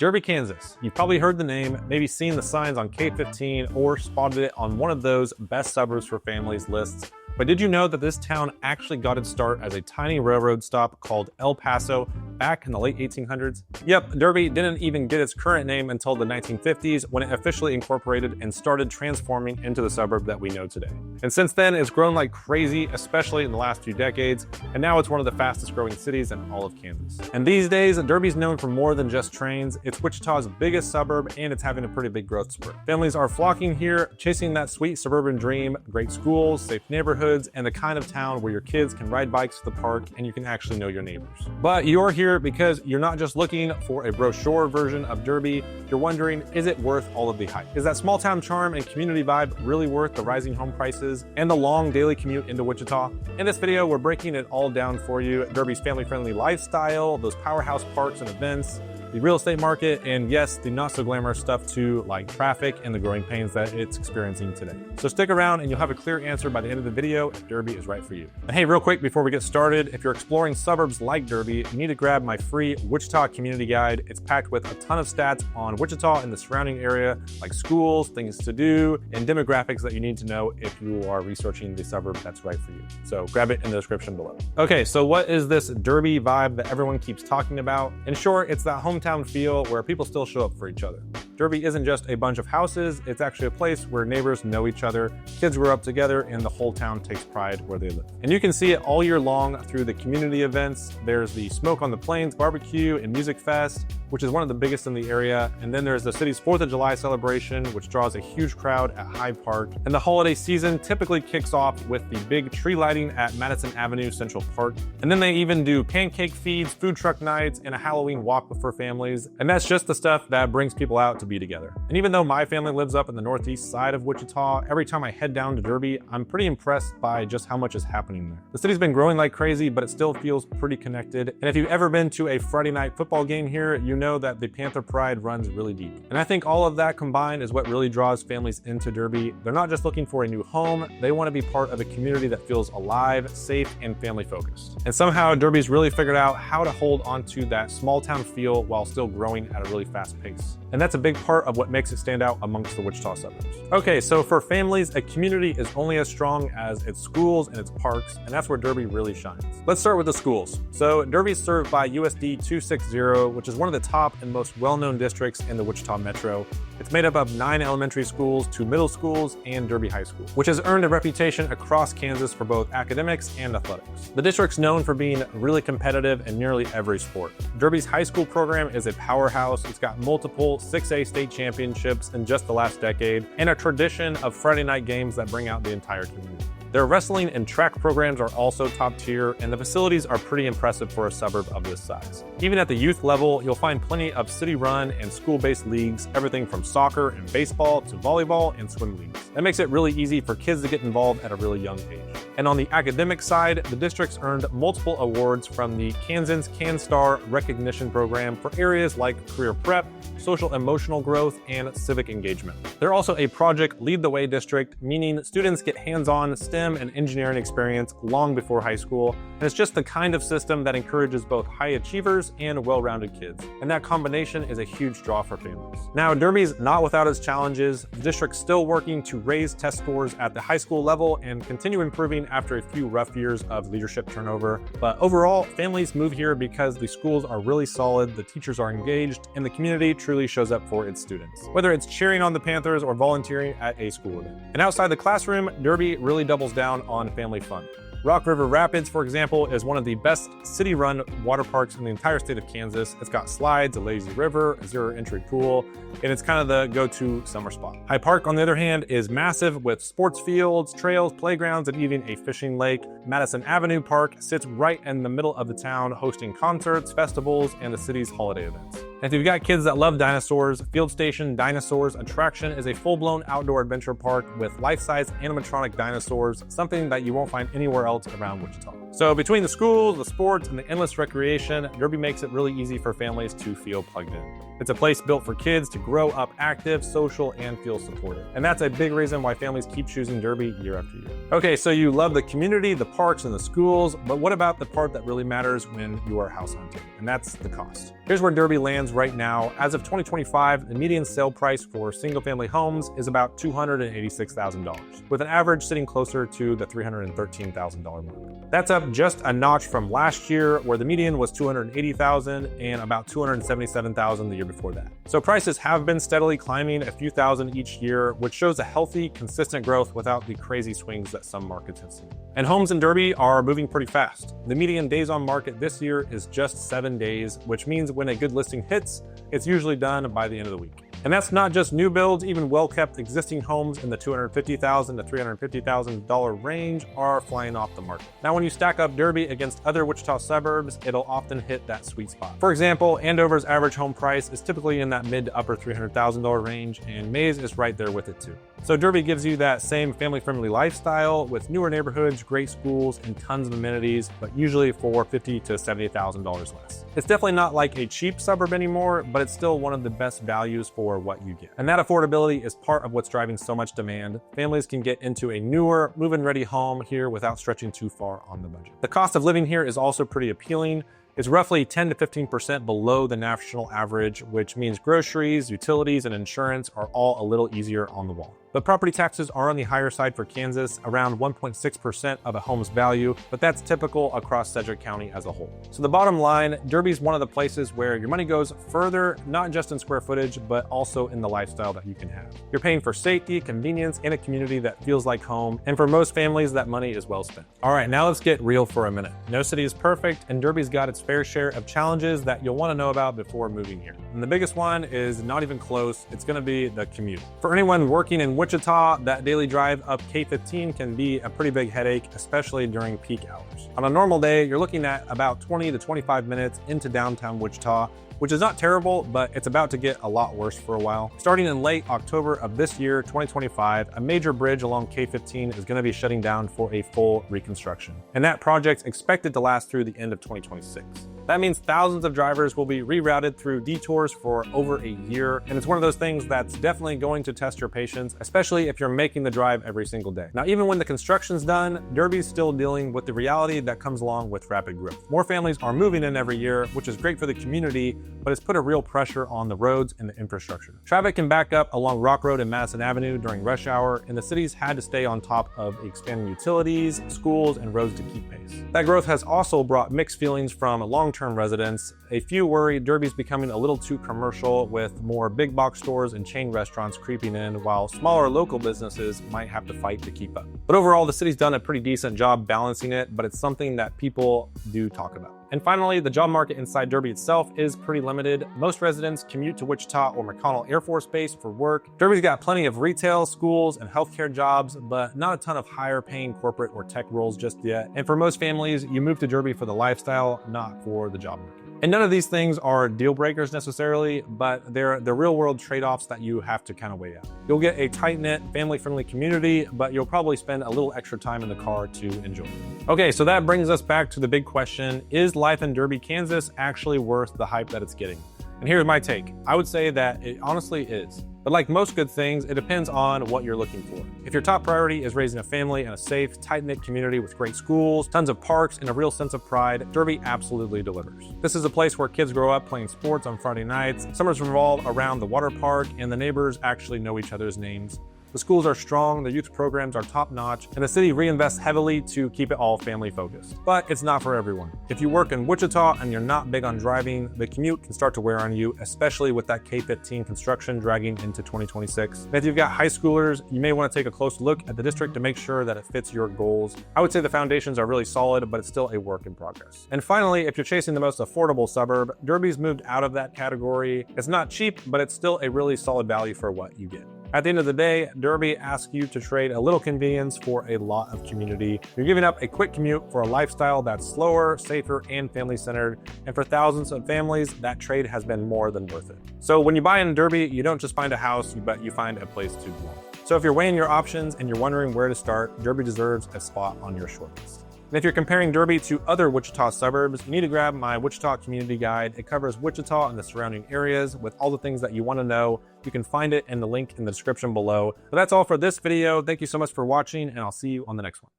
Derby, Kansas. You've probably heard the name, maybe seen the signs on K15 or spotted it on one of those best suburbs for families lists. But did you know that this town actually got its start as a tiny railroad stop called El Paso back in the late 1800s? Yep, Derby didn't even get its current name until the 1950s when it officially incorporated and started transforming into the suburb that we know today. And since then, it's grown like crazy, especially in the last few decades, and now it's one of the fastest growing cities in all of Kansas. And these days, Derby's known for more than just trains. It's Wichita's biggest suburb, and it's having a pretty big growth spurt. Families are flocking here, chasing that sweet suburban dream, great schools, safe neighborhoods, and the kind of town where your kids can ride bikes to the park and you can actually know your neighbors. But you're here because you're not just looking for a brochure version of Derby, you're wondering, is it worth all of the hype? Is that small town charm and community vibe really worth the rising home prices and the long daily commute into Wichita? In this video, we're breaking it all down for you. Derby's family-friendly lifestyle, those powerhouse parks and events, the real estate market, and yes, the not so glamorous stuff too, like traffic and the growing pains that it's experiencing today. So stick around and you'll have a clear answer by the end of the video if Derby is right for you. And hey, real quick before we get started, if you're exploring suburbs like Derby, you need to grab my free Wichita community guide. It's packed with a ton of stats on Wichita and the surrounding area, like schools, things to do, and demographics that you need to know if you are researching the suburb that's right for you. So grab it in the description below. Okay, so what is this Derby vibe that everyone keeps talking about? In short, it's that hometown feel where people still show up for each other. Derby isn't just a bunch of houses, it's actually a place where neighbors know each other, kids grow up together, and the whole town takes pride where they live. And you can see it all year long through the community events. There's the Smoke on the Plains barbecue and music fest, which is one of the biggest in the area. And then there's the city's 4th of July celebration, which draws a huge crowd at Hyde Park. And the holiday season typically kicks off with the big tree lighting at Madison Avenue Central Park. And then they even do pancake feeds, food truck nights, and a Halloween walk for families. And that's just the stuff that brings people out to be together. And even though my family lives up in the northeast side of Wichita, every time I head down to Derby, I'm pretty impressed by just how much is happening there. The city's been growing like crazy, but it still feels pretty connected. And if you've ever been to a Friday night football game here, you know that the Panther pride runs really deep. And I think all of that combined is what really draws families into Derby. They're not just looking for a new home, they want to be part of a community that feels alive, safe, and family focused. And somehow Derby's really figured out how to hold onto that small town feel while still growing at a really fast pace. And that's a big part of what makes it stand out amongst the Wichita suburbs. Okay, so for families, a community is only as strong as its schools and its parks, and that's where Derby really shines. Let's start with the schools. So Derby is served by USD 260, which is one of the top and most well-known districts in the Wichita Metro. It's made up of 9 elementary schools, 2 middle schools, and Derby High School, which has earned a reputation across Kansas for both academics and athletics. The district's known for being really competitive in nearly every sport. Derby's high school program is a powerhouse. It's got multiple 6A state championships in just the last decade, and a tradition of Friday night games that bring out the entire community. Their wrestling and track programs are also top tier, and the facilities are pretty impressive for a suburb of this size. Even at the youth level, you'll find plenty of city-run and school-based leagues, everything from soccer and baseball to volleyball and swim leagues. That makes it really easy for kids to get involved at a really young age. And on the academic side, the district's earned multiple awards from the Kansans CanStar recognition program for areas like career prep, social emotional growth, and civic engagement. They're also a Project Lead the Way district, meaning students get hands-on STEM and engineering experience long before high school, and it's just the kind of system that encourages both high achievers and well-rounded kids. And that combination is a huge draw for families. Now, Derby's not without its challenges. The district's still working to raise test scores at the high school level and continue improving after a few rough years of leadership turnover. But overall, families move here because the schools are really solid, the teachers are engaged, and the community truly shows up for its students, whether it's cheering on the Panthers or volunteering at a school event. And outside the classroom, Derby really doubles down on family fun. Rock River Rapids, for example, is one of the best city-run water parks in the entire state of Kansas. It's got slides, a lazy river, a zero-entry pool, and it's kind of the go-to summer spot. Hyde Park, on the other hand, is massive with sports fields, trails, playgrounds, and even a fishing lake. Madison Avenue Park sits right in the middle of the town, hosting concerts, festivals, and the city's holiday events. And if you've got kids that love dinosaurs, Field Station Dinosaurs Attraction is a full-blown outdoor adventure park with life-size animatronic dinosaurs, something that you won't find anywhere else around Wichita. So between the schools, the sports, and the endless recreation, Derby makes it really easy for families to feel plugged in. It's a place built for kids to grow up active, social, and feel supported. And that's a big reason why families keep choosing Derby year after year. Okay, so you love the community, the parks, and the schools, but what about the part that really matters when you are house hunting? And that's the cost. Here's where Derby lands stands right now, as of 2025, the median sale price for single-family homes is about $286,000, with an average sitting closer to the $313,000 mark. That's up just a notch from last year, where the median was $280,000 and about $277,000 the year before that. So prices have been steadily climbing a few thousand each year, which shows a healthy, consistent growth without the crazy swings that some markets have seen. And homes in Derby are moving pretty fast. The median days on market this year is just 7 days, which means when a good listing hits, it's usually done by the end of the week. And that's not just new builds, even well-kept existing homes in the $250,000 to $350,000 range are flying off the market. Now, when you stack up Derby against other Wichita suburbs, it'll often hit that sweet spot. For example, Andover's average home price is typically in that mid to upper $300,000 range, and Mays is right there with it too. So Derby gives you that same family-friendly lifestyle with newer neighborhoods, great schools, and tons of amenities, but usually for $50,000 to $70,000 less. It's definitely not like a cheap suburb anymore, but it's still one of the best values for what you get. And that affordability is part of what's driving so much demand. Families can get into a newer, move-in ready home here without stretching too far on the budget. The cost of living here is also pretty appealing. It's roughly 10 to 15% below the national average, which means groceries, utilities, and insurance are all a little easier on the wall. But property taxes are on the higher side for Kansas, around 1.6% of a home's value, but that's typical across Sedgwick County as a whole. So the bottom line, Derby's one of the places where your money goes further, not just in square footage, but also in the lifestyle that you can have. You're paying for safety, convenience, and a community that feels like home, and for most families, that money is well spent. All right, now let's get real for a minute. No city is perfect, and Derby's got its fair share of challenges that you'll want to know about before moving here. And the biggest one is not even close. It's going to be the commute. For anyone working in Wichita, that daily drive up K15 can be a pretty big headache, especially during peak hours. On a normal day, you're looking at about 20 to 25 minutes into downtown Wichita, which is not terrible, but it's about to get a lot worse for a while. Starting in late October of this year, 2025, a major bridge along K15 is going to be shutting down for a full reconstruction. And that project's expected to last through the end of 2026. That means thousands of drivers will be rerouted through detours for over a year, and it's one of those things that's definitely going to test your patience, especially if you're making the drive every single day. Now, even when the construction's done, Derby's still dealing with the reality that comes along with rapid growth. More families are moving in every year, which is great for the community, but it's put a real pressure on the roads and the infrastructure. Traffic can back up along Rock Road and Madison Avenue during rush hour, and the city's had to stay on top of expanding utilities, schools, and roads to keep pace. That growth has also brought mixed feelings from long-term residents. A few worry Derby's becoming a little too commercial, with more big box stores and chain restaurants creeping in, while smaller local businesses might have to fight to keep up. But overall, the city's done a pretty decent job balancing it, but it's something that people do talk about. And finally, the job market inside Derby itself is pretty limited. Most residents commute to Wichita or McConnell Air Force Base for work. Derby's got plenty of retail, schools, and healthcare jobs, but not a ton of higher paying corporate or tech roles just yet. And for most families, you move to Derby for the lifestyle, not for the job market. And none of these things are deal breakers necessarily, but they're the real world trade-offs that you have to kind of weigh out. You'll get a tight-knit, family-friendly community, but you'll probably spend a little extra time in the car to enjoy it. Okay, so that brings us back to the big question: is life in Derby, Kansas actually worth the hype that it's getting? And here's my take. I would say that it honestly is. But like most good things, it depends on what you're looking for. If your top priority is raising a family in a safe, tight-knit community with great schools, tons of parks, and a real sense of pride, Derby absolutely delivers. This is a place where kids grow up playing sports on Friday nights, summers revolve around the water park, and the neighbors actually know each other's names. The schools are strong, the youth programs are top-notch, and the city reinvests heavily to keep it all family-focused. But it's not for everyone. If you work in Wichita and you're not big on driving, the commute can start to wear on you, especially with that K15 construction dragging into 2026. And if you've got high schoolers, you may want to take a close look at the district to make sure that it fits your goals. I would say the foundations are really solid, but it's still a work in progress. And finally, if you're chasing the most affordable suburb, Derby's moved out of that category. It's not cheap, but it's still a really solid value for what you get. At the end of the day, Derby asks you to trade a little convenience for a lot of community. You're giving up a quick commute for a lifestyle that's slower, safer, and family-centered. And for thousands of families, that trade has been more than worth it. So when you buy in Derby, you don't just find a house, but you find a place to belong. So if you're weighing your options and you're wondering where to start, Derby deserves a spot on your shortlist. And if you're comparing Derby to other Wichita suburbs, you need to grab my Wichita Community Guide. It covers Wichita and the surrounding areas with all the things that you want to know. You can find it in the link in the description below. But that's all for this video. Thank you so much for watching, and I'll see you on the next one.